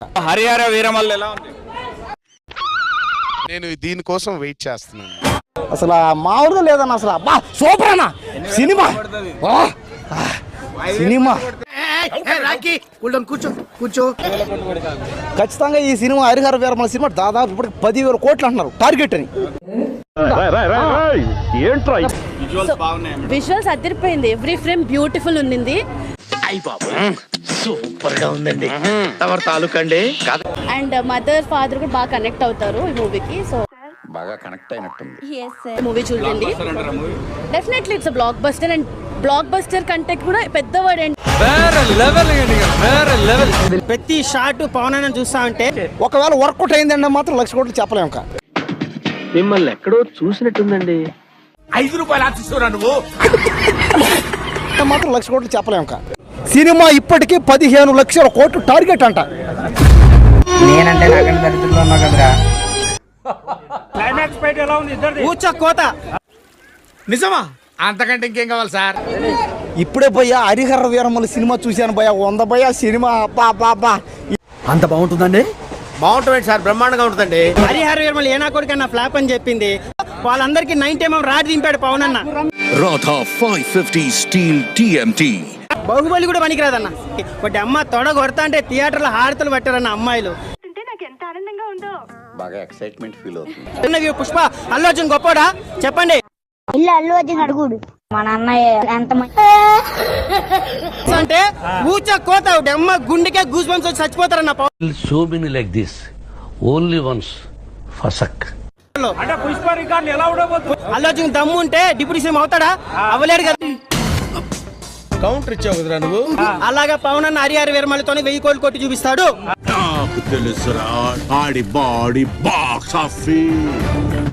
హరిహర వీరమల్లు ఎలా ఉంది? నేను దీనికోసం వెయిట్ చేస్తున్నాను. అసలు మామూలుగా లేదన్న, అసలు అబ్బా సూపర్ అన్న సినిమా. సినిమా కూర్చో. ఖచ్చితంగా ఈ సినిమా హరిహర వీరమల్లు సినిమా దాదాపు ఇప్పుడు 10,000 కోట్లు అంటున్నారు టార్గెట్ అని. విజువల్స్ అదిరిపోయింది. ఎవ్రీ ఫ్రేమ్ బ్యూటిఫుల్ ఉంది. సూపర్ గా ఉందండి. తమరు తాలూకండి అండ్ మదర్ ఫాదర్ కూడా బాగా కనెక్ట్ అవుతారు ఈ మూవీకి. సో బాగా కనెక్ట్ అయినట్టుంది. మూవీ చూడండి, definitely it's block buster. And block buster కంటే కూడా పెద్దవాడు అండి. ప్రతి షాట్ పవన్ అన్న చూస్తా ఉంటే ఒకవేళ వర్కౌట్ అయిందంటే మాత్రం 1,00,000 కోట్లు చెప్పలేము. ఇంకా మిమ్మల్ని ఎక్కడో చూసినట్టుందండి. 5 రూపాయలు ఆశిస్తున్నా నువ్వు మాత్రం 1,00,000 కోట్లు చెప్పలేము. ఇంకా సినిమా ఇప్పటికీ 15 లక్షల కోట్లు టార్గెట్ అంట. నేనంటే నాకంటే దరిద్రంలో ఉన్నా కదరా. క్లైమాక్స్ ఫైట్ ఎలా ఉంది ఇద్దరిది? ఊచ కోత. నిజమా? అంతకంటే ఇంకేం కావాలి సార్? ఇప్పుడే భయ్యా హరిహర వీరమల్లు సినిమా చూశాను భయ్యా. 100 భయ్యా సినిమా. అబ్బా అంత బాగుంటుందండి? బాగుంటుంది సార్, బ్రహ్మాండంగా ఉంటుందండి. హరిహర వీరమల్లు ఏనా కొడుకన్నా ఫ్లాప్ అని చెప్పింది. వాళ్ళందరికీ 90mm రాడ్ దింపాడు పవన్ అన్న. Radha 550 steel TMT. బాహుబలి కూడా పనికిరాదన్న. ఒకటి అమ్మ తొడ కొడతా అంటే థియేటర్లో హారతలు పట్టారన్న అమ్మాయిలు. బాగా ఎక్సైట్మెంట్ ఫీల్ అవుతుంది. పుష్ప అల్లు అర్జున్ గొప్పోడా చెప్పండి? ఇల్లు అల్లు అర్జున్ అడుగుడు మా నాన్నయ్య ఎంత అంటే ఊచ కోత అమ్మ గుండెకే గూస్ బంప్స్ వచ్చి చచ్చిపోతారన్న. So many like this, only once ఫసక్. Pushpa రికార్డులు ఎలా ఉండబోతుంది? అల్లు అర్జున్ దమ్ము ఉంటే డిప్యూటీ సీఎం అవుతాడా? అవ్వలేడు కదా. కౌంటర్ ఇచ్చావు కదరా నువ్వు. అలాగా పవన్ అన్న హరిహర వీరమల్లుతోనే 1000 కోట్లు కొట్టి చూపిస్తాడు. నాకు తెలుసురా ఆడి బాడీ బాక్స్ ఆఫీస్.